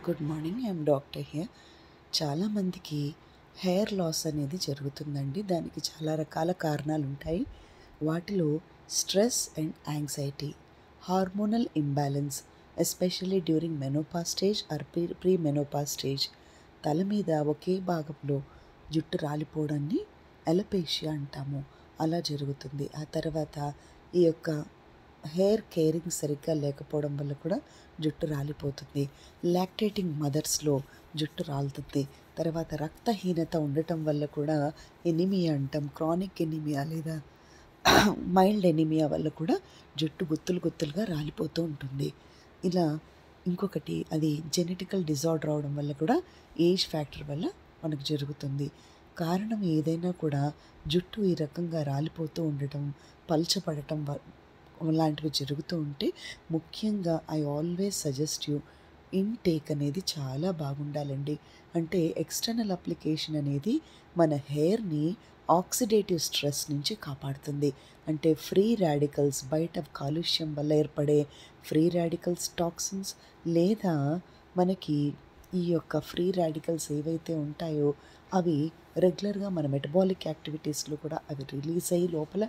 Good morning. I'm doctor here. చాలామందికి hair loss అనేది జరుగుతుందండి. దానికి చాలా రకాల కారణాలు ఉంటాయి. వాటిలో stress and anxiety, hormonal imbalance, especially during menopause stage or pre menopause stage, తల మీద ఒకే భాగంలో జుట్టు రాలిపోవడాన్ని ఎలపేషియా అంటాము. అలా జరుగుతుంది. ఆ తర్వాత ఈ యొక్క హెయిర్ కేరింగ్ సరిగ్గా లేకపోవడం వల్ల కూడా జుట్టు రాలిపోతుంది. లాక్టేటింగ్ మదర్స్లో జుట్టు రాలుతుంది. తర్వాత రక్తహీనత ఉండటం వల్ల కూడా ఎనీమియా అంటాం, క్రానిక్ ఎనీమియా లేదా మైల్డ్ ఎనీమియా వల్ల కూడా జుట్టు గుత్తులు గుత్తులుగా రాలిపోతూ ఉంటుంది. ఇలా ఇంకొకటి అది జెనెటికల్ డిజార్డర్ అవడం వల్ల కూడా ఏజ్ ఫ్యాక్టర్ వల్ల మనకు జరుగుతుంది. కారణం ఏదైనా కూడా జుట్టు ఈ రకంగా రాలిపోతూ ఉండటం, పల్చపడటం లాంటివి జరుగుతూ ఉంటే ముఖ్యంగా I always suggest you intake అనేది చాలా బాగుండాలండి. అంటే ఎక్స్టర్నల్ అప్లికేషన్ అనేది మన హెయిర్ని ఆక్సిడేటివ్ స్ట్రెస్ నుంచి కాపాడుతుంది. అంటే ఫ్రీ రాడికల్స్, బయట కాలుష్యం వల్ల ఏర్పడే ఫ్రీ రాడికల్స్, టాక్సిన్స్, లేదా మనకి ఈ యొక్క ఫ్రీ రాడికల్స్ ఏవైతే ఉంటాయో అవి రెగ్యులర్గా మన మెటబాలిక్ యాక్టివిటీస్లో కూడా అవి రిలీజ్ అయ్యి లోపల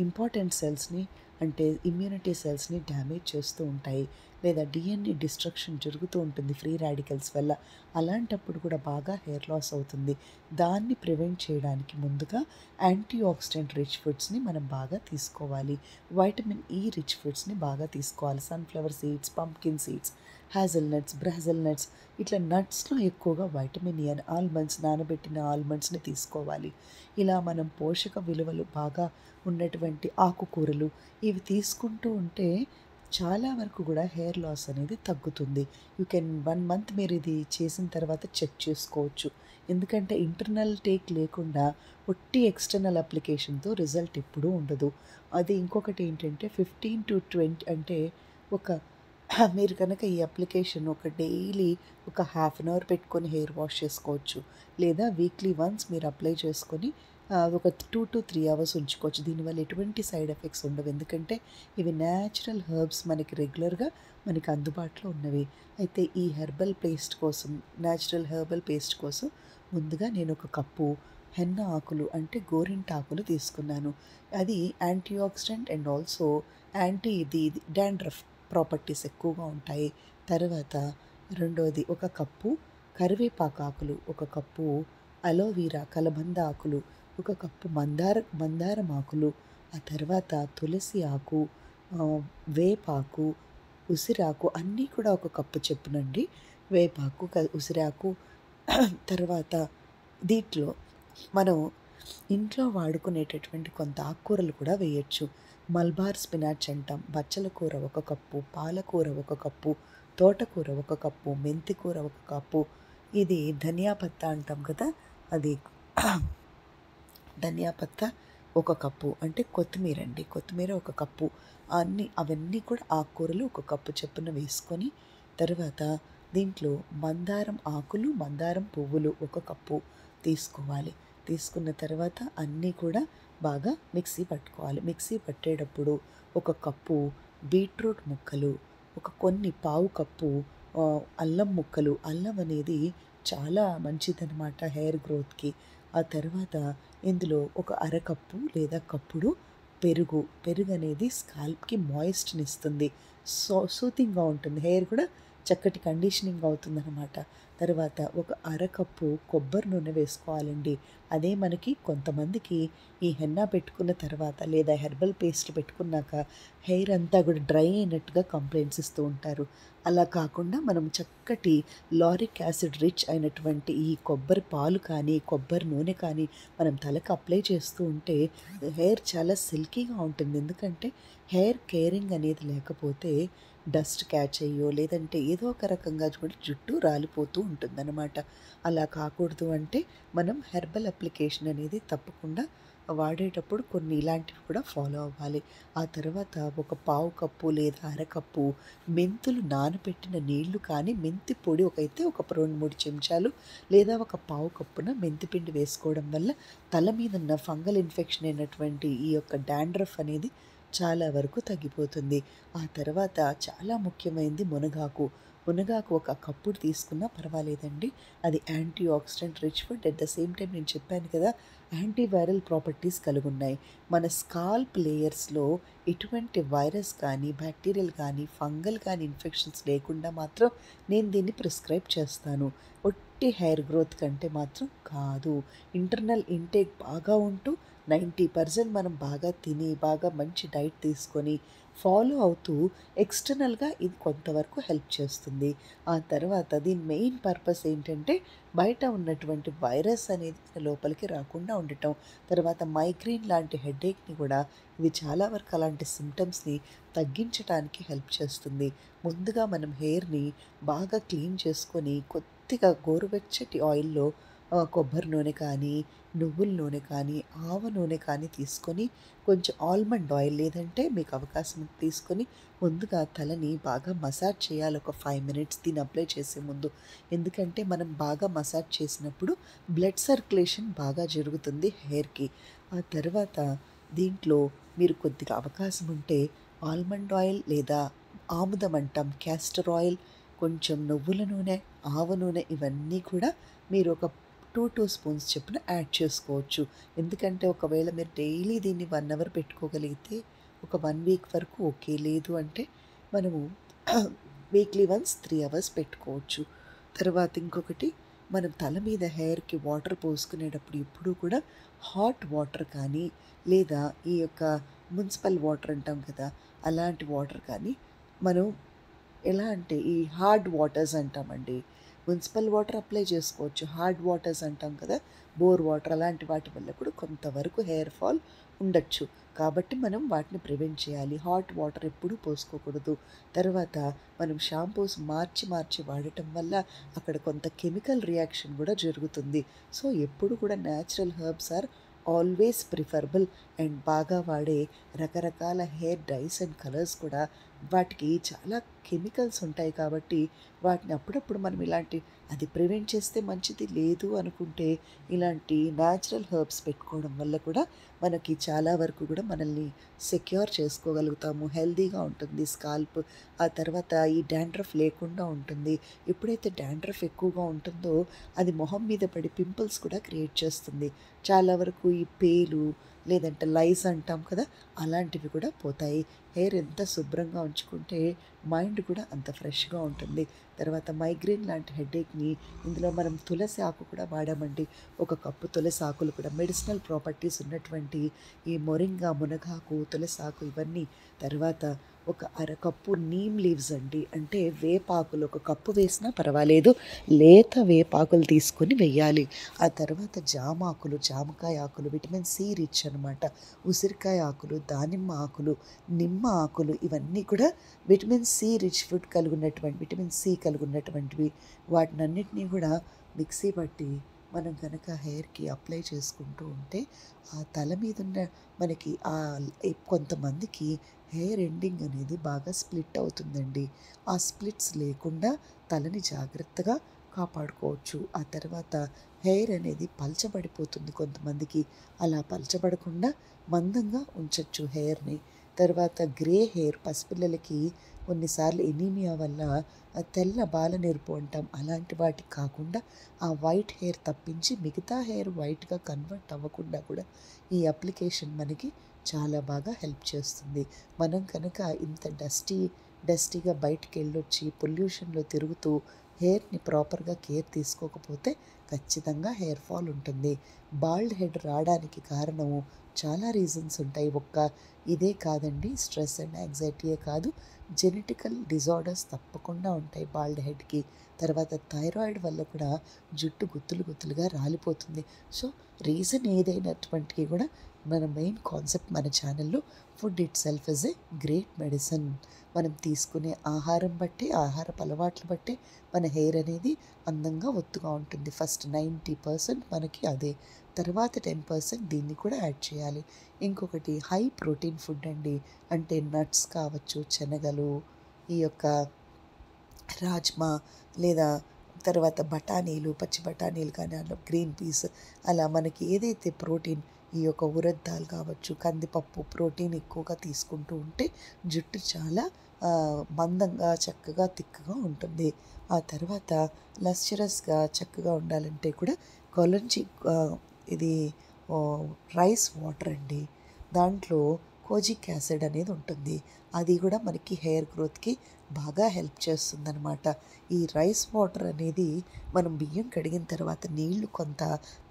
ఇంపార్టెంట్ సెల్స్ని, అంటే ఇమ్యూనిటీ సెల్స్ని డ్యామేజ్ చేస్తూ ఉంటాయి. లేదా డిఎన్ఏ డిస్ట్రక్షన్ జరుగుతూ ఉంటుంది ఫ్రీ రాడికల్స్ వల్ల. అలాంటప్పుడు కూడా బాగా హెయిర్ లాస్ అవుతుంది. దాన్ని ప్రివెంట్ చేయడానికి ముందుగా యాంటీ ఆక్సిడెంట్ రిచ్ ఫుడ్స్ని మనం బాగా తీసుకోవాలి. వైటమిన్ ఈ రిచ్ ఫుడ్స్ని బాగా తీసుకోవాలి. సన్ఫ్లవర్ సీడ్స్, పంప్కిన్ సీడ్స్, హ్యాజల్నట్స్, బ్రాజల్నట్స్, ఇట్లా నట్స్లో ఎక్కువగా వైటమిన్ ఈ, ఆల్మండ్స్, నానబెట్టిన ఆల్మండ్స్ని తీసుకోవాలి. ఇలా మనం పోషక విలువలు బాగా ఉన్నటువంటి ఆకుకూరలు ఇవి తీసుకుంటూ ఉంటే చాలా వరకు కూడా హెయిర్ లాస్ అనేది తగ్గుతుంది. యూ కెన్ 1 మంత్ మీరు ఇది చేసిన తర్వాత చెక్ చేసుకోవచ్చు. ఎందుకంటే ఇంటర్నల్ టేక్ లేకుండా ఒట్టి ఎక్స్టర్నల్ అప్లికేషన్తో రిజల్ట్ ఎప్పుడూ ఉండదు. అది ఇంకొకటి ఏంటంటే 15 to 20 అంటే ఒక మీరు కనుక ఈ అప్లికేషన్ ఒక డైలీ ఒక హాఫ్ అన్ అవర్ పెట్టుకొని హెయిర్ వాష్ చేసుకోవచ్చు. లేదా వీక్లీ వన్స్ మీరు అప్లై చేసుకొని ఒక 2 to 3 అవర్స్ ఉంచుకోవచ్చు. దీనివల్ల ఎటువంటి సైడ్ ఎఫెక్ట్స్ ఉండవు. ఎందుకంటే ఇవి న్యాచురల్ హెర్బ్స్, మనకి రెగ్యులర్గా మనకి అందుబాటులో ఉన్నవి. అయితే ఈ హెర్బల్ పేస్ట్ కోసం, న్యాచురల్ హెర్బల్ పేస్ట్ కోసం ముందుగా నేను ఒక కప్పు హెన్న ఆకులు అంటే గోరింటాకులు తీసుకున్నాను. అది anti oxidant and also anti ఇది డాండ్రఫ్ ప్రాపర్టీస్ ఎక్కువగా ఉంటాయి. తర్వాత రెండోది ఒక కప్పు కరివేపాకు ఆకులు, ఒక కప్పు అలోవీరా కలబంద ఆకులు, ఒక కప్పు మందారం ఆకులు, ఆ తర్వాత తులసి ఆకు, వేపాకు, ఉసిరాకు అన్నీ కూడా ఒక కప్పు చెప్పునండి. వేపాకు, ఉసిరాకు, తర్వాత దీంట్లో మనం ఇంట్లో వాడుకునేటటువంటి కొంత ఆకుకూరలు కూడా వేయచ్చు. మల్బార్ స్పినాచ్ అంటాం, బచ్చల కూర ఒక కప్పు, పాలకూర ఒక కప్పు, తోటకూర ఒక కప్పు, మెంతి కూర ఒక కప్పు, ఇది ధనియా పత్తా అంటాం కదా, అది ధనియా పత్తా ఒక కప్పు, అంటే కొత్తిమీర అండి, కొత్తిమీర ఒక కప్పు. అవన్నీ కూడా ఆకుకూరలు ఒక కప్పు చొప్పున వేసుకొని, తర్వాత దీంట్లో మందారం ఆకులు, మందారం పువ్వులు ఒక కప్పు తీసుకోవాలి. తీసుకున్న తర్వాత అన్నీ కూడా బాగా మిక్సీ పట్టుకోవాలి. మిక్సీ పట్టేటప్పుడు ఒక కప్పు బీట్రూట్ ముక్కలు, పావు కప్పు అల్లం ముక్కలు. అల్లం అనేది చాలా మంచిదన్నమాట హెయిర్ గ్రోత్కి. ఆ తర్వాత ఇందులో ఒక అరకప్పు లేదా కప్పుడు పెరుగు అనేది స్కాల్ప్కి మాయిస్ట్ని ఇస్తుంది. సూతింగ్గా ఉంటుంది, హెయిర్ కూడా చక్కటి కండిషనింగ్ అవుతుందన్నమాట. తర్వాత ఒక అరకప్పు కొబ్బరి నూనె వేసుకోవాలండి. అదే మనకి కొంతమందికి ఈ హెన్నా పెట్టుకున్న తర్వాత లేదా హెర్బల్ పేస్ట్ పెట్టుకున్నాక హెయిర్ అంతా కూడా డ్రై అయినట్టుగా కంప్లైంట్స్ ఇస్తూ ఉంటారు. అలా కాకుండా మనం చక్కటి లారిక్ యాసిడ్ రిచ్ అయినటువంటి ఈ కొబ్బరి పాలు కానీ, కొబ్బరి నూనె కానీ మనం తలకు అప్లై చేస్తూ ఉంటే హెయిర్ చాలా సిల్కీగా ఉంటుంది. ఎందుకంటే హెయిర్ కేరింగ్ అనేది లేకపోతే డస్ట్ క్యాచ్ అయ్యో లేదంటే ఏదో ఒక రకంగా కూడా జుట్టు రాలిపోతూ ఉంటుందన్నమాట. అలా కాకూడదు అంటే మనం హెర్బల్ అప్లికేషన్ అనేది తప్పకుండా వాడేటప్పుడు కొన్ని ఇలాంటివి కూడా ఫాలో అవ్వాలి. ఆ తర్వాత ఒక పావు కప్పు లేదా అరకప్పు మెంతులు నానబెట్టిన నీళ్లు కానీ, మెంతి పొడి ఒక 2-3 చెంచాలు లేదా ఒక పావు కప్పున మెంతిపిండి వేసుకోవడం వల్ల తల మీద ఉన్న ఫంగల్ ఇన్ఫెక్షన్ అయినటువంటి ఈ యొక్క డాండ్రఫ్ అనేది చాలా వరకు తగ్గిపోతుంది. ఆ తర్వాత చాలా ముఖ్యమైనది మునగాకు. మునగాకు ఒక కప్పుడు తీసుకున్నా పర్వాలేదండి. అది anti oxidant rich food. At the same time నేను చెప్పాను కదా, యాంటీవైరల్ ప్రాపర్టీస్ కలిగి ఉన్నాయి. మన స్కాల్ప్ లేయర్స్లో ఎటువంటి వైరస్ కానీ, బ్యాక్టీరియల్ కానీ, ఫంగల్ కానీ ఇన్ఫెక్షన్స్ లేకుండా మాత్రం నేను దీన్ని ప్రిస్క్రైబ్ చేస్తాను. ఒట్టి హెయిర్ గ్రోత్ కంటే మాత్రం కాదు. ఇంటర్నల్ ఇంటేక్ బాగా ఉంటూ 90% మనం బాగా తిని, బాగా మంచి డైట్ తీసుకొని ఫాలో అవుతూ ఎక్స్టర్నల్గా ఇది కొంతవరకు హెల్ప్ చేస్తుంది. ఆ తర్వాత దీని మెయిన్ పర్పస్ ఏంటంటే బయట ఉన్నటువంటి వైరస్ అనేది మన లోపలికి రాకుండా ఉండటం. తర్వాత మైగ్రేన్ లాంటి హెడేక్ని కూడా ఇది చాలా వరకు అలాంటి సిమ్టమ్స్ని తగ్గించడానికి హెల్ప్ చేస్తుంది. ముందుగా మనం హెయిర్ని బాగా క్లీన్ చేసుకొని కొద్దిగా గోరువెచ్చటి ఆయిల్లో కొబ్బరి నూనె కానీ, నువ్వుల నూనె కానీ, ఆవ నూనె కానీ తీసుకొని కొంచెం ఆల్మండ్ ఆయిల్ లేదంటే మీకు అవకాశం ఉంటే తీసుకొని ముందుగా తలని బాగా మసాజ్ చేయాలి ఒక 5 మినిట్స్ దీన్ని అప్లై చేసే ముందు. ఎందుకంటే మనం బాగా మసాజ్ చేసినప్పుడు బ్లడ్ సర్క్యులేషన్ బాగా జరుగుతుంది హెయిర్కి. ఆ తర్వాత దీంట్లో మీరు కొద్దిగా అవకాశం ఉంటే ఆల్మండ్ ఆయిల్ లేదా ఆముదం అంటాం, క్యాస్టర్ ఆయిల్, కొంచెం నువ్వుల నూనె, ఆవ నూనె ఇవన్నీ కూడా మీరు ఒక 2 స్పూన్స్ చొప్పున యాడ్ చేసుకోవచ్చు. ఎందుకంటే ఒకవేళ మీరు డైలీ దీన్ని 1 అవర్ పెట్టుకోగలిగితే ఒక 1 వీక్ వరకు ఓకే. లేదు అంటే మనము వీక్లీ వన్స్ 3 అవర్స్ పెట్టుకోవచ్చు. తర్వాత ఇంకొకటి, మనం తల మీద హెయిర్కి వాటర్ పోసుకునేటప్పుడు ఎప్పుడూ కూడా హాట్ వాటర్ కానీ లేదా ఈ యొక్క మున్సిపల్ వాటర్ అంటాం కదా, అలాంటి వాటర్ కానీ మనం ఎలా అంటే ఈ హార్డ్ వాటర్స్ అంటామండి. మున్సిపల్ వాటర్ అప్లై చేసుకోవచ్చు. హార్డ్ వాటర్స్ అంటాం కదా, బోర్ వాటర్ అలాంటి వాటి వల్ల కూడా కొంతవరకు హెయిర్ ఫాల్ ఉండొచ్చు. కాబట్టి మనం వాటిని ప్రివెంట్ చేయాలి. హాట్ వాటర్ ఎప్పుడూ పోసుకోకూడదు. తర్వాత మనం షాంపూస్ మార్చి మార్చి వాడటం వల్ల అక్కడ కొంత కెమికల్ రియాక్షన్ కూడా జరుగుతుంది. సో ఎప్పుడు కూడా natural herbs are always preferable. And బాగా వాడే రకరకాల హెయిర్ డైస్ అండ్ కలర్స్ కూడా వాటికి చాలా కెమికల్స్ ఉంటాయి కాబట్టి వాటిని అప్పుడప్పుడు మనం ఇలాంటి అది ప్రివెంట్ చేస్తే మంచిది. లేదు అనుకుంటే ఇలాంటి న్యాచురల్ హెర్బ్స్ పెట్టుకోవడం వల్ల కూడా మనకి చాలా వరకు కూడా మనల్ని సెక్యూర్ చేసుకోగలుగుతాము. హెల్తీగా ఉంటుంది స్కాల్ప్. ఆ తర్వాత ఈ డాండ్రఫ్ లేకుండా ఉంటుంది. ఎప్పుడైతే డాండ్రఫ్ ఎక్కువగా ఉంటుందో అది మొహం మీద పడి పింపుల్స్ కూడా క్రియేట్ చేస్తుంది. చాలా వరకు ఈ పేలు లేదంటే లైస్ అంటాం కదా, అలాంటివి కూడా పోతాయి. హెయిర్ ఎంత శుభ్రంగా ఉంచుకుంటే మైండ్ కూడా అంత ఫ్రెష్గా ఉంటుంది. తర్వాత మైగ్రేన్ లాంటి హెడేక్ని ఇందులో మనం తులసి ఆకు కూడా వాడామండి. ఒక కప్పు తులసి ఆకులు కూడా మెడిసినల్ ప్రాపర్టీస్ ఉన్నటువంటి ఈ మొరింగా, మునగాకు, తులసి ఆకు ఇవన్నీ. తర్వాత ఒక అరకప్పు నీమ్ లీవ్స్ అండి, అంటే వేపాకులు ఒక కప్పు వేసినా పర్వాలేదు, లేత వేపాకులు తీసుకొని వెయ్యాలి. ఆ తర్వాత జామాకులు, జామకాయ ఆకులు విటమిన్ సి రిచ్ అనమాట. ఉసిరికాయ ఆకులు, దానిమ్మ ఆకులు, నిమ్మ ఆకులు ఇవన్నీ కూడా విటమిన్ సి రిచ్ ఫుడ్ కలిగినటువంటి, విటమిన్ సి కలిగినటువంటివి. వాటినన్నిటినీ కూడా మిక్సీ పట్టి మనం కనుక హెయిర్కి అప్లై చేసుకుంటూ ఉంటే ఆ తల మీద ఉన్న మనకి కొంతమందికి హెయిర్ ఎండింగ్ అనేది బాగా స్ప్లిట్ అవుతుందండి. ఆ స్ప్లిట్స్ లేకుండా తలని జాగ్రత్తగా కాపాడుకోవచ్చు. ఆ తర్వాత హెయిర్ అనేది పలచబడిపోతుంది కొంతమందికి. అలా పలచబడకుండా మందంగా ఉంచవచ్చు హెయిర్ని. తర్వాత గ్రే హెయిర్ పసిపిల్లలకి కొన్నిసార్లు ఎనీమియా వల్ల తెల్ల బాలనెరుపు అంటాం, అలాంటి వాటికి కాకుండా ఆ వైట్ హెయిర్ తప్పించి మిగతా హెయిర్ వైట్గా కన్వర్ట్ అవ్వకుండా కూడా ఈ అప్లికేషన్ మనకి చాలా బాగా హెల్ప్ చేస్తుంది. మనం కనుక ఇంత డస్టీగా బయటికి వెళ్ళొచ్చి పొల్యూషన్లో తిరుగుతూ హెయిర్ని ప్రాపర్గా కేర్ తీసుకోకపోతే ఖచ్చితంగా హెయిర్ ఫాల్ ఉంటుంది. బాల్డ్ హెడ్ రావడానికి కారణము చాలా రీజన్స్ ఉంటాయి. ఇదే కాదండి, స్ట్రెస్ అండ్ యాంగ్జైటీయే కాదు, జెనెటికల్ డిజార్డర్స్ తప్పకుండా ఉంటాయి బాల్డ్ హెడ్కి. తర్వాత థైరాయిడ్ వల్ల కూడా జుట్టు గుత్తులుగా రాలిపోతుంది. సో రీజన్ ఏదైనటువంటివి కూడా మన మెయిన్ కాన్సెప్ట్ మన ఛానల్లో food it self is a great medicine. మనం తీసుకునే ఆహారం బట్టి, ఆహారపు అలవాట్లు బట్టి మన హెయిర్ అనేది అందంగా ఒత్తుగా ఉంటుంది. ఫస్ట్ 90% మనకి అదే, తర్వాత 10% దీన్ని కూడా యాడ్ చేయాలి. ఇంకొకటి హై ప్రోటీన్ ఫుడ్ అండి, అంటే నట్స్ కావచ్చు, శనగలు, ఈ యొక్క రాజ్మా, లేదా తర్వాత బఠానీలు, పచ్చి బఠానీలు కానీ, అందులో గ్రీన్ పీస్, అలా మనకి ఏదైతే ప్రోటీన్, ఈ యొక్క ఉరద్ దాల్ కావచ్చు, కందిపప్పు ప్రోటీన్ ఎక్కువగా తీసుకుంటూ ఉంటే జుట్టు చాలా మందంగా చక్కగా తిక్కగా ఉంటుంది. ఆ తర్వాత లస్చరస్గా చక్కగా ఉండాలంటే కూడా కొలంచి ఇది రైస్ వాటర్ అండి. దాంట్లో కోజిక్ యాసిడ్ అనేది ఉంటుంది. అది కూడా మనకి హెయిర్ గ్రోత్కి బాగా హెల్ప్ చేస్తుందన్నమాట. ఈ రైస్ వాటర్ అనేది మనం బియ్యం కడిగిన తర్వాత నీళ్లు కొంత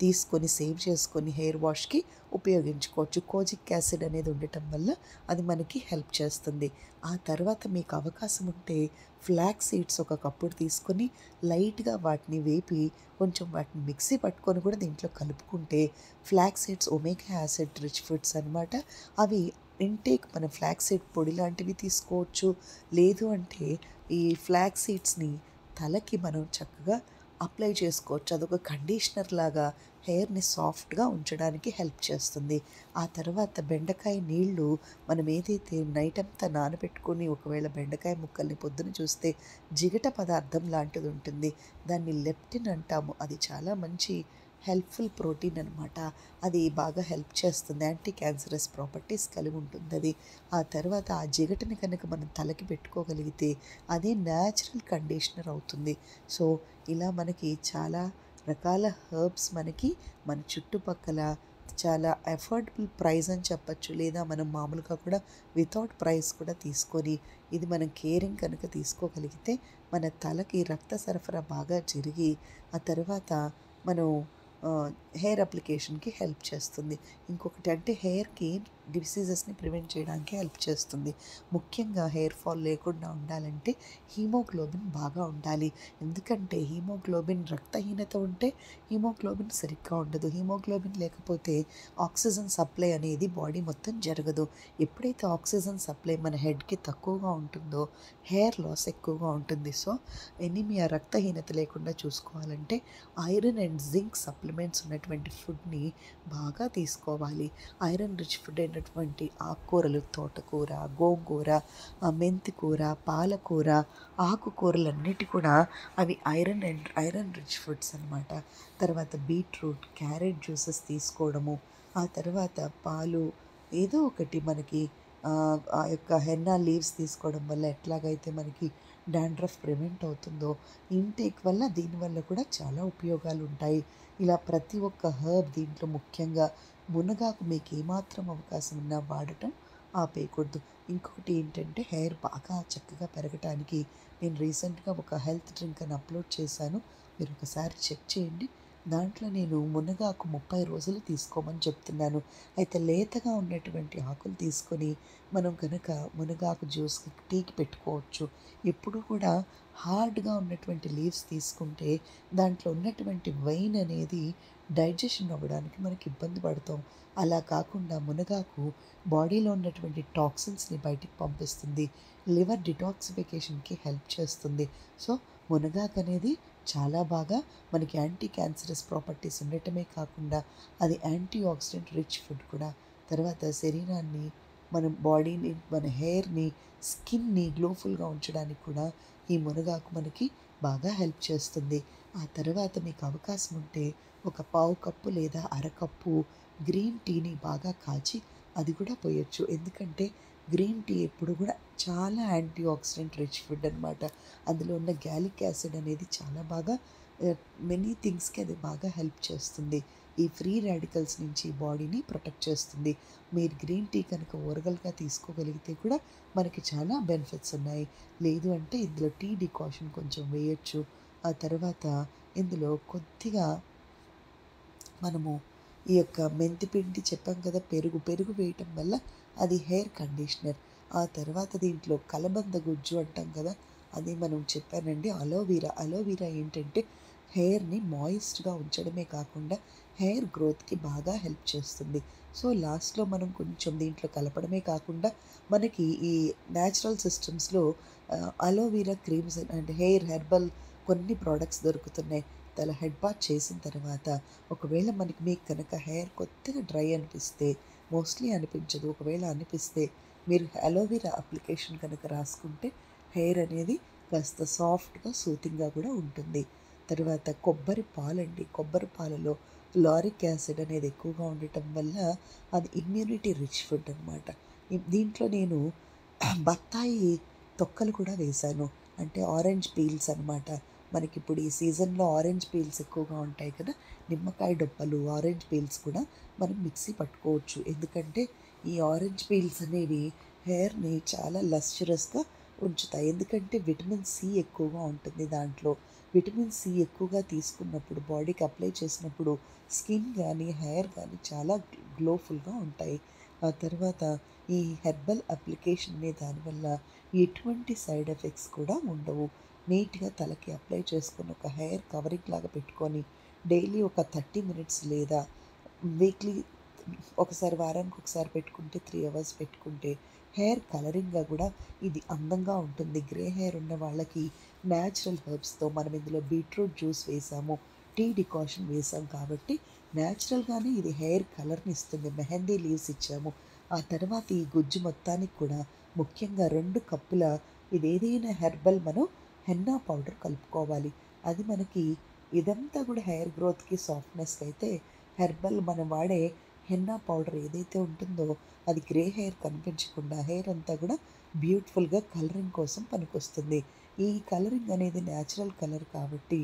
తీసుకొని సేవ్ చేసుకొని హెయిర్ వాష్కి ఉపయోగించుకోవచ్చు. కోజిక్ యాసిడ్ అనేది ఉండటం వల్ల అది మనకి హెల్ప్ చేస్తుంది. ఆ తర్వాత మీకు అవకాశం ఉంటే ఫ్లాక్స్ సీడ్స్ ఒక కప్పుడు తీసుకొని లైట్గా వాటిని వేపి కొంచెం వాటిని మిక్సీ పట్టుకొని కూడా దీంట్లో కలుపుకుంటే flax seeds omega acid rich foods అనమాట. అవి ఇంటేక్ మన ఫ్లాక్స్ సీడ్ పొడి లాంటివి తీసుకోవచ్చు. లేదు అంటే ఈ ఫ్లాక్స్ సీడ్స్ని తలకి మనం చక్కగా అప్లై చేసుకోవచ్చు. అదొక కండిషనర్ లాగా హెయిర్ని సాఫ్ట్గా ఉంచడానికి హెల్ప్ చేస్తుంది. ఆ తర్వాత బెండకాయ నీళ్ళు మనం ఏదైతే నైట్ అంతా నానబెట్టుకొని ఒకవేళ బెండకాయ ముక్కల్ని పొద్దున చూస్తే జిగట పదార్థం లాంటిది ఉంటుంది. దాన్ని లెప్టిన్ అంటాము. అది చాలా మంచి హెల్ప్ఫుల్ ప్రోటీన్ అనమాట. అది బాగా హెల్ప్ చేస్తుంది. యాంటీ క్యాన్సరస్ ప్రాపర్టీస్ కలిగి ఉంటుంది అది. ఆ తర్వాత ఆ జిగటని కనుక మనం తలకి పెట్టుకోగలిగితే అదే న్యాచురల్ కండిషనర్ అవుతుంది. సో ఇలా మనకి చాలా రకాల హెర్బ్స్ మనకి మన చుట్టుపక్కల చాలా అఫోర్డబుల్ ప్రైస్ అని చెప్పచ్చు. లేదా మనం మామూలుగా కూడా వితౌట్ ప్రైస్ కూడా తీసుకొని ఇది మనం కేరింగ్ కనుక తీసుకోగలిగితే మన తలకి రక్త సరఫరా బాగా జరిగి ఆ తర్వాత మనం హెయిర్ అప్లికేషన్కి హెల్ప్ చేస్తుంది. ఇంకొకటి అంటే హెయిర్కి డిసీజెస్ని ప్రివెంట్ చేయడానికి హెల్ప్ చేస్తుంది. ముఖ్యంగా హెయిర్ ఫాల్ లేకుండా ఉండాలంటే హీమోగ్లోబిన్ బాగా ఉండాలి. ఎందుకంటే హీమోగ్లోబిన్ రక్తహీనత ఉంటే హీమోగ్లోబిన్ సరిగ్గా ఉండదు. హీమోగ్లోబిన్ లేకపోతే ఆక్సిజన్ సప్లై అనేది బాడీ మొత్తం జరగదు. ఎప్పుడైతే ఆక్సిజన్ సప్లై మన హెడ్కి తక్కువగా ఉంటుందో హెయిర్ లాస్ ఎక్కువగా ఉంటుంది. సో ఎనీమియా రక్తహీనత లేకుండా చూసుకోవాలంటే ఐరన్ అండ్ జింక్ సప్లిమెంట్స్ ఉన్నటువంటి ఫుడ్ని బాగా తీసుకోవాలి. ఐరన్ రిచ్ ఫుడ్ అయినటువంటి ఆకుకూరలు, తోటకూర, గోంగూర, మెంతికూర, పాలకూర, ఆకుకూరలన్నిటి కూడా అవి ఐరన్ రిచ్ ఫుడ్స్ అనమాట. తర్వాత బీట్రూట్, క్యారెట్ జ్యూసెస్ తీసుకోవడము, ఆ తర్వాత పాలు ఏదో ఒకటి మనకి ఆ యొక్క హెన్నా లీవ్స్ తీసుకోవడం వల్ల ఎట్లాగైతే మనకి డాండ్రఫ్ ప్రివెంట్ అవుతుందో ఇంటేక్ వల్ల దీనివల్ల కూడా చాలా ఉపయోగాలు ఉంటాయి. ఇలా ప్రతి ఒక్క హర్బ్ దీంట్లో ముఖ్యంగా మునగాకు మీకు ఏమాత్రం అవకాశం ఉన్నా వాడటం ఆపేయకూడదు. ఇంకొకటి ఏంటంటే హెయిర్ బాగా చక్కగా పెరగటానికి నేను రీసెంట్గా ఒక హెల్త్ డ్రింక్ అని అప్లోడ్ చేశాను. మీరు ఒకసారి చెక్ చేయండి. దాంట్లో నేను మునగాకు 30 రోజులు తీసుకోమని చెప్తున్నాను. అయితే లేతగా ఉన్నటువంటి ఆకులు తీసుకొని మనం కనుక మునగాకు జ్యూస్కి టీకి పెట్టుకోవచ్చు. ఎప్పుడు కూడా హార్డ్గా ఉన్నటువంటి లీవ్స్ తీసుకుంటే దాంట్లో ఉన్నటువంటి వైన్ అనేది డైజెషన్ అవ్వడానికి మనకి ఇబ్బంది పడతాం. అలా కాకుండా మునగాకు బాడీలో ఉన్నటువంటి టాక్సిన్స్ని బయటికి పంపిస్తుంది. లివర్ డిటాక్సిఫికేషన్కి హెల్ప్ చేస్తుంది. సో మునగాకు అనేది చాలా బాగా మనకి యాంటీ క్యాన్సరస్ ప్రాపర్టీస్ ఉండటమే కాకుండా అది యాంటీ ఆక్సిడెంట్ రిచ్ ఫుడ్ కూడా. తర్వాత శరీరాన్ని మన బాడీని మన హెయిర్ని స్కిన్ని గ్లోఫుల్గా ఉంచడానికి కూడా ఈ మునగాకు మనకి బాగా హెల్ప్ చేస్తుంది. ఆ తర్వాత మీకు అవకాశం ఉంటే ఒక పావు కప్పు లేదా అరకప్పు గ్రీన్ టీని బాగా కాచి అది కూడా పోయొచ్చు. ఎందుకంటే గ్రీన్ టీ ఎప్పుడు కూడా చాలా యాంటీ ఆక్సిడెంట్ రిచ్ ఫుడ్ అనమాట. అందులో ఉన్న గ్యాలిక్ యాసిడ్ అనేది చాలా బాగా మెనీ థింగ్స్కి అది బాగా హెల్ప్ చేస్తుంది. ఈ ఫ్రీ రాడికల్స్ నుంచి బాడీని ప్రొటెక్ట్ చేస్తుంది. మీరు గ్రీన్ టీ కనుక ఓరగల్గా తీసుకోగలిగితే కూడా మనకి చాలా బెనిఫిట్స్ ఉన్నాయి. లేదు అంటే ఇందులో టీ డికాషన్ కొంచెం వేయచ్చు. ఆ తర్వాత ఇందులో కొద్దిగా మనము ఈ యొక్క మెంతిపిండి చెప్పాం కదా, పెరుగు వేయటం వల్ల అది హెయిర్ కండిషనర్. ఆ తర్వాత దీంట్లో కలబంద గుజ్జు అంటాం కదా, అది మనం చెప్పానండి. అలోవీరా ఏంటంటే హెయిర్ని మాయిస్ట్గా ఉంచడమే కాకుండా హెయిర్ గ్రోత్కి బాగా హెల్ప్ చేస్తుంది. సో లాస్ట్లో మనం కొంచెం దీంట్లో కలపడమే కాకుండా మనకి ఈ న్యాచురల్ సిస్టమ్స్లో aloe vera creams and hair herbal కొన్ని ప్రోడక్ట్స్ దొరుకుతున్నాయి. తల హెడ్ బాత్ చేసిన తర్వాత ఒకవేళ మీకు కనుక హెయిర్ కొద్దిగా డ్రై అనిపిస్తే, మోస్ట్లీ అనిపించదు, ఒకవేళ అనిపిస్తే మీరు అలోవెరా అప్లికేషన్ కనుక రాసుకుంటే హెయిర్ అనేది కాస్త సాఫ్ట్గా సూతింగ్గా కూడా ఉంటుంది. తర్వాత కొబ్బరి పాలలో లారిక్ యాసిడ్ అనేది ఎక్కువగా ఉండటం వల్ల అది ఇమ్యూనిటీ రిచ్ ఫుడ్ అనమాట. దీంట్లో నేను బత్తాయి తొక్కలు కూడా వేశాను. అంటే ఆరెంజ్ పీల్స్ అనమాట. మనకిప్పుడు ఈ సీజన్లో ఆరెంజ్ పీల్స్ ఎక్కువగా ఉంటాయి కదా! నిమ్మకాయ డొప్పలు, ఆరెంజ్ పీల్స్ కూడా మనం మిక్సీ పట్టుకోవచ్చు. ఎందుకంటే ఈ ఆరెంజ్ పీల్స్ అనేవి హెయిర్ని చాలా లస్చరస్గా ఉంచుతాయి. ఎందుకంటే విటమిన్ సి ఎక్కువగా ఉంటుంది దాంట్లో. విటమిన్ సి ఎక్కువగా తీసుకున్నప్పుడు బాడీకి అప్లై చేసినప్పుడు స్కిన్ కానీ హెయిర్ కానీ చాలా గ్లోఫుల్గా ఉంటాయి. ఆ తర్వాత ఈ హెర్బల్ అప్లికేషన్ అనే దానివల్ల ఎటువంటి సైడ్ ఎఫెక్ట్స్ కూడా ఉండవు. నీట్గా తలకి అప్లై చేసుకొని ఒక హెయిర్ కవరింగ్ లాగా పెట్టుకొని డైలీ ఒక 30 మినిట్స్ లేదా వీక్లీ ఒకసారి వారానికి ఒకసారి పెట్టుకుంటే 3 అవర్స్ పెట్టుకుంటే హెయిర్ కలరింగ్గా కూడా ఇది అందంగా ఉంటుంది. గ్రే హెయిర్ ఉన్న వాళ్ళకి న్యాచురల్ హెర్బ్స్తో మనం ఇందులో బీట్రూట్ జ్యూస్ వేసాము, టీ డికాషన్ వేసాం కాబట్టి న్యాచురల్గానే ఇది హెయిర్ కలర్ని ఇస్తుంది. మెహందీ లీవ్స్ ఇచ్చాము. ఆ తర్వాత ఈ గుజ్జు మొత్తానికి కూడా ముఖ్యంగా 2 కప్పుల ఇదేదైనా హెర్బల్ మనం హెన్నా పౌడర్ కలుపుకోవాలి. అది మనకి ఇదంతా కూడా హెయిర్ గ్రోత్కి సాఫ్ట్నెస్కి అయితే హెర్బల్ మనం వాడే హెన్నా పౌడర్ ఏదైతే ఉంటుందో అది గ్రే హెయిర్ కనిపించకుండా హెయిర్ అంతా కూడా బ్యూటిఫుల్గా కలరింగ్ కోసం పనికొస్తుంది. ఈ కలరింగ్ అనేది న్యాచురల్ కలర్ కాబట్టి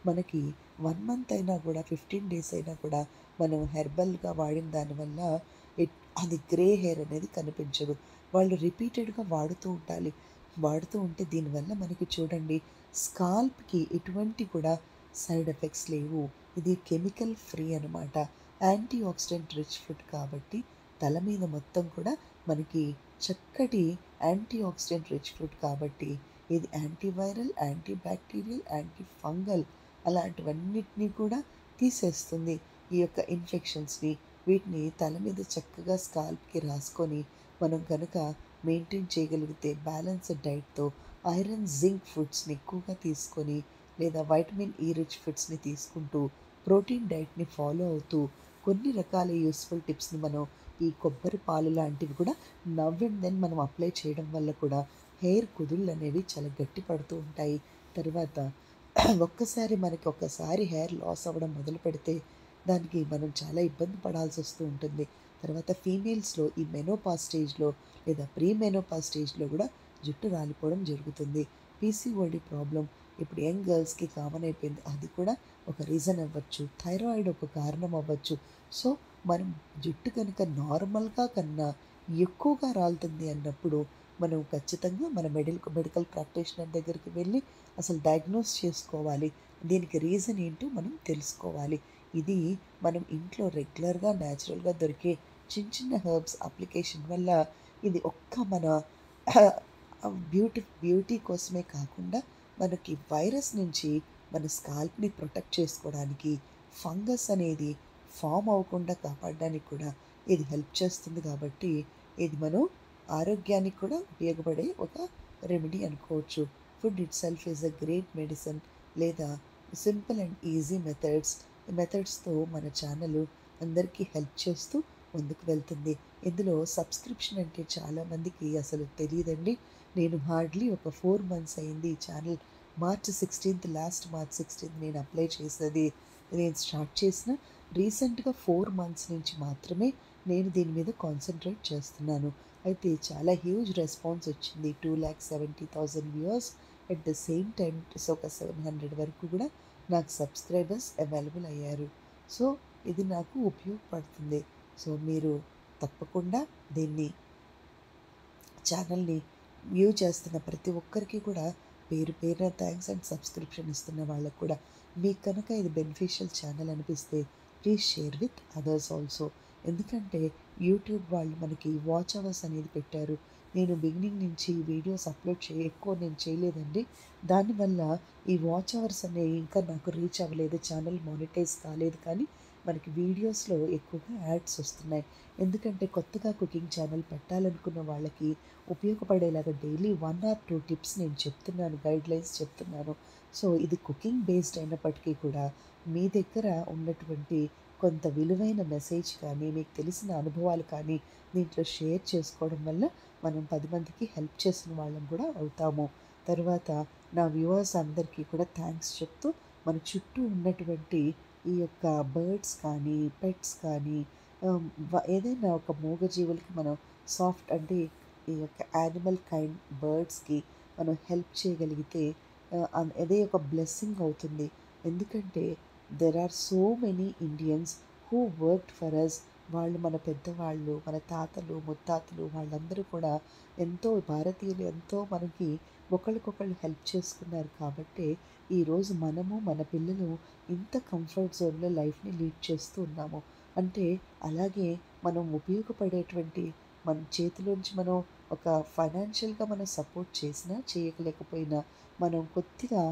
మనకి 1 మంత్ అయినా కూడా 15 డేస్ అయినా కూడా మనం హెర్బల్గా వాడిన దానివల్ల అది గ్రే హెయిర్ అనేది కనిపించదు. వాళ్ళు రిపీటెడ్గా వాడుతూ ఉండాలి. వాడుతూ ఉంటే దీనివల్ల మనకి చూడండి స్కాల్ప్కి ఎటువంటి కూడా సైడ్ ఎఫెక్ట్స్ లేవు. ఇది కెమికల్ ఫ్రీ అనమాట. యాంటీ ఆక్సిడెంట్ రిచ్ ఫుడ్ కాబట్టి తల మీద మొత్తం కూడా మనకి చక్కటి యాంటీ ఆక్సిడెంట్ రిచ్ ఫుడ్ కాబట్టి ఇది antiviral, anti bacterial, anti fungal అలాంటివన్నిటినీ కూడా తీసేస్తుంది. ఈ యొక్క ఇన్ఫెక్షన్స్ని వీటిని తల మీద చక్కగా స్కాల్ప్కి రాసుకొని మనం కనుక మెయింటైన్ చేయగలిగితే బ్యాలెన్స్డ్ డైట్తో ఐరన్ జింక్ ఫుడ్స్ని ఎక్కువగా తీసుకొని లేదా వైటమిన్ ఈ రిచ్ ఫుడ్స్ని తీసుకుంటూ ప్రోటీన్ డైట్ని ఫాలో అవుతూ కొన్ని రకాల యూస్ఫుల్ టిప్స్ని మనం ఈ కొబ్బరి పాలు లాంటివి కూడా నవ్ అండ్ దెన్ మనం అప్లై చేయడం వల్ల కూడా హెయిర్ కుదుళ్ళు అనేవి చాలా గట్టి పడుతూ ఉంటాయి. తర్వాత ఒక్కసారి హెయిర్ లాస్ అవ్వడం మొదలు పెడితే దానికి మనం చాలా ఇబ్బంది పడాల్సి వస్తూ ఉంటుంది. తర్వాత ఫీమేల్స్లో ఈ మెనోపాజ్ స్టేజ్లో లేదా ప్రీ మెనోపాజ్ స్టేజ్లో కూడా జుట్టు రాలిపోవడం జరుగుతుంది. పీసీఓడి ప్రాబ్లం ఇప్పుడు యంగ్ గర్ల్స్కి కామన్ అయిపోయింది. అది కూడా ఒక రీజన్ అవ్వచ్చు. థైరాయిడ్ ఒక కారణం అవ్వచ్చు. సో మనం జుట్టు కనుక నార్మల్గా కన్నా ఎక్కువగా రాలుతుంది అన్నప్పుడు మనం ఖచ్చితంగా మన మెడికల్ ప్రాక్టీషనర్ దగ్గరికి వెళ్ళి అసలు డయాగ్నోస్ చేసుకోవాలి. దీనికి రీజన్ ఏంటో మనం తెలుసుకోవాలి. ఇది మనం ఇంట్లో రెగ్యులర్గా న్యాచురల్గా దొరికే చిన్న హెర్బ్స్ అప్లికేషన్ వల్ల ఇది ఒక్క మన బ్యూటీ కోసమే కాకుండా మనకి వైరస్ నుంచి మన స్కాల్ప్ని ప్రొటెక్ట్ చేసుకోవడానికి ఫంగస్ అనేది ఫామ్ అవ్వకుండా కాపాడడానికి కూడా ఇది హెల్ప్ చేస్తుంది. కాబట్టి ఇది మనం ఆరోగ్యానికి కూడా ఉపయోగపడే ఒక రెమెడీ అనుకోవచ్చు. Food it self is a great medicine లేదా సింపుల్ అండ్ ఈజీ మెథడ్స్తో మన ఛానల్ అందరికీ హెల్ప్ చేస్తూ ముందుకు వెళ్తుంది. ఇందులో సబ్స్క్రిప్షన్ అంటే చాలామందికి అసలు తెలియదండి. నేను హార్డ్లీ ఒక 4 మంత్స్ అయింది ఈ ఛానల్ లాస్ట్ మార్చ్ 16 నేను అప్లై చేసేది. నేను స్టార్ట్ చేసిన రీసెంట్గా 4 మంత్స్ నుంచి మాత్రమే నేను దీని మీద కాన్సన్ట్రేట్ చేస్తున్నాను. అయితే చాలా హ్యూజ్ రెస్పాన్స్ వచ్చింది. 2,70,000 viewers at the same time ఒక 700 వరకు కూడా నాకు సబ్స్క్రైబర్స్ అవైలబుల్ అయ్యారు. సో ఇది నాకు ఉపయోగపడుతుంది. సో మీరు తప్పకుండా దీన్ని ఛానల్ని వ్యూ చేస్తున్న ప్రతి ఒక్కరికి కూడా పేరు పేరున థ్యాంక్స్ అండ్ సబ్స్క్రిప్షన్ ఇస్తున్న వాళ్ళకు కూడా మీకు కనుక ఇది బెనిఫిషియల్ ఛానల్ అనిపిస్తే please share with others also. ఎందుకంటే యూట్యూబ్ వాళ్ళు మనకి వాచ్ అవర్స్ అనేది పెట్టారు. నేను బిగినింగ్ నుంచి వీడియోస్ అప్లోడ్ ఎక్కువ నేను చేయలేదండి. దానివల్ల ఈ వాచ్ అవర్స్ అనేవి ఇంకా నాకు రీచ్ అవ్వలేదు. ఛానల్ మానిటైజ్ కాలేదు. కానీ మనకి వీడియోస్లో ఎక్కువగా యాడ్స్ వస్తున్నాయి. ఎందుకంటే కొత్తగా కుకింగ్ ఛానల్ పెట్టాలనుకున్న వాళ్ళకి ఉపయోగపడేలాగా డైలీ 1 or 2 టిప్స్ నేను చెప్తున్నాను, గైడ్లైన్స్ చెప్తున్నాను. సో ఇది కుకింగ్ బేస్డ్ అయినప్పటికీ కూడా మీ దగ్గర ఉన్నటువంటి కొంత విలువైన మెసేజ్ కానీ మీకు తెలిసిన అనుభవాలు కానీ దీంట్లో షేర్ చేసుకోవడం వల్ల మనం 10 మందికి హెల్ప్ చేసిన వాళ్ళం కూడా అవుతాము. తర్వాత నా వ్యూవర్స్ అందరికీ కూడా థ్యాంక్స్ చెప్తూ మన చుట్టూ ఉన్నటువంటి ఈ యొక్క బర్డ్స్ కానీ పెట్స్ కానీ ఏదైనా ఒక మూగజీవులకి మనం సాఫ్ట్ అంటే ఈ యొక్క యానిమల్ కైండ్ బర్డ్స్కి మనం హెల్ప్ చేయగలిగితే అదే ఒక బ్లెస్సింగ్ అవుతుంది. ఎందుకంటే there are so many Indians who worked for us. వాళ్ళు మన పెద్దవాళ్ళు, మన తాతలు, ముత్తాతలు వాళ్ళందరూ కూడా ఎంతో భారతీయులు ఎంతో మనకి ఒకళ్ళకొకళ్ళు హెల్ప్ చేసుకున్నారు కాబట్టే ఈరోజు మనము, మన పిల్లలు ఇంత కంఫర్ట్ జోన్‌లో లైఫ్‌ని లీడ్ చేస్తూ ఉన్నాము. అంటే అలాగే మనం ఉపయోగపడేటువంటి మన చేతిలోంచి మనం ఒక ఫైనాన్షియల్‌గా మనం సపోర్ట్ చేసినా, చేయలేకపోయినా మనం కొద్దిగా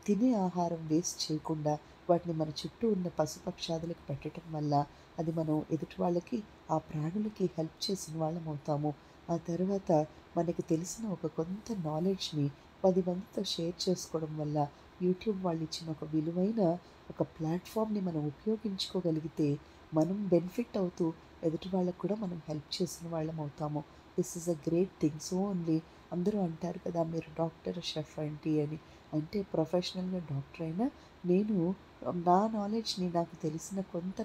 తినే ఆహారం వేస్ట్ చేయకుండా వాటిని మన చుట్టూ ఉన్న పశుపక్షాదులకు పెట్టటం వల్ల అది మనం ఎదుటి వాళ్ళకి, ఆ ప్రాణులకి హెల్ప్ చేసిన వాళ్ళం అవుతాము. ఆ తర్వాత మనకి తెలిసిన ఒక కొంత నాలెడ్జ్‌ని 10 మందితో షేర్ చేసుకోవడం వల్ల యూట్యూబ్ వాళ్ళు ఇచ్చిన ఒక విలువైన ఒక ప్లాట్‌ఫార్మ్‌ని మనం ఉపయోగించుకోగలిగితే మనం బెనిఫిట్ అవుతూ ఎదుటి వాళ్ళకి కూడా మనం హెల్ప్ చేసిన వాళ్ళం అవుతాము. This is a great thing. So only అందరూ అంటారు కదా మీరు డాక్టర్, షెఫ్ ఏంటి అని. అంటే ప్రొఫెషనల్‌గా డాక్టర్ అయినా నేను నా నాలెడ్జ్‌ని నాకు తెలిసిన కొంత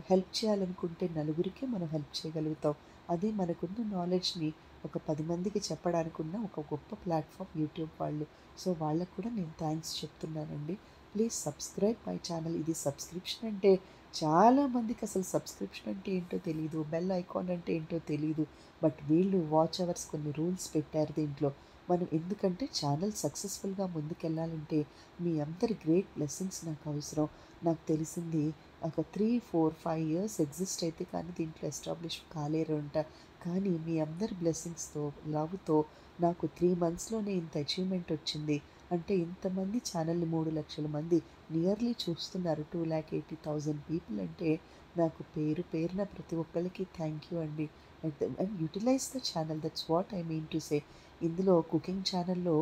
హెల్ప్ చేయాలనుకుంటే నలుగురికి మనం హెల్ప్ చేయగలుగుతాం. అదే మనకున్న నాలెడ్జ్‌ని ఒక 10 మందికి చెప్పడానికి ఉన్న ఒక గొప్ప ప్లాట్‌ఫార్మ్ యూట్యూబ్ వాళ్ళు. సో వాళ్ళకి కూడా నేను థాంక్స్ చెప్తున్నానండి. Please subscribe my channel. ఇది సబ్స్క్రిప్షన్ అంటే చాలా మందికి అసలు సబ్స్క్రిప్షన్ అంటే ఏంటో తెలీదు. బెల్ ఐకాన్ అంటే ఏంటో తెలీదు. బట్ వీళ్ళు వాచ్ అవర్స్ కొన్ని రూల్స్ పెట్టారు దీంట్లో. మనం ఎందుకంటే ఛానల్ సక్సెస్‌ఫుల్‌గా ముందుకెళ్ళాలంటే మీ అందరి గ్రేట్ బ్లెస్సింగ్స్ నాకు అవసరం. నాకు తెలిసింది ఒక 3, 4, 5 ఇయర్స్ ఎగ్జిస్ట్ అయితే కానీ దీంట్లో ఎస్టాబ్లిష్ కాలేరంట. కానీ మీ అందరి బ్లెస్సింగ్స్‌తో, లవ్‌తో నాకు 3 మంత్స్‌లోనే ఇంత అచీవ్‌మెంట్ వచ్చింది. అంటే ఇంతమంది ఛానల్‌ని 3,00,000 మంది నియర్లీ చూస్తున్నారు. 2,80,000 పీపుల్ అంటే నాకు పేరు పేరున ప్రతి ఒక్కళ్ళకి థ్యాంక్ యూ అండి. And utilise the channel, that's what I mean to say. ఇందులో కుకింగ్ ఛానల్‌లో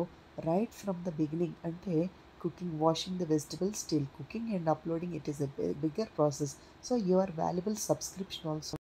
రైట్ ఫ్రమ్ ద బిగినింగ్ అంటే cooking, washing the vegetables till cooking and uploading, it is a bigger process. So your valuable subscription also.